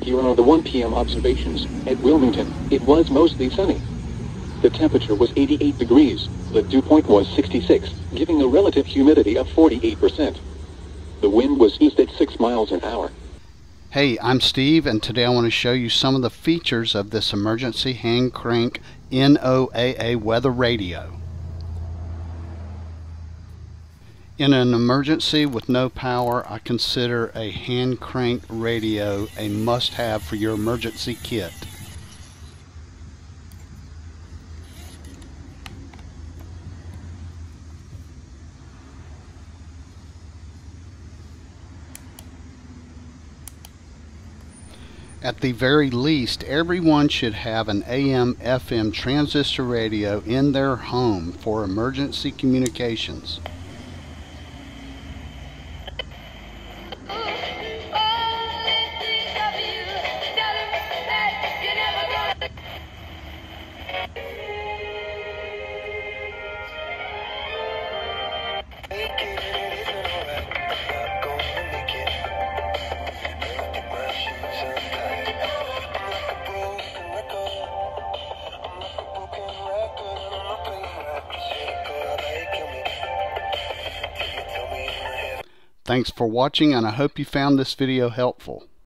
Here are the 1 p.m. observations. At Wilmington, it was mostly sunny. The temperature was 88 degrees. The dew point was 66, giving a relative humidity of 48%. The wind was east at 6 miles an hour. Hey, I'm Steve, and today I want to show you some of the features of this emergency hand crank NOAA weather radio. In an emergency with no power, I consider a hand crank radio a must-have for your emergency kit. At the very least, everyone should have an AM/FM transistor radio in their home for emergency communications. Thanks for watching, and I hope you found this video helpful.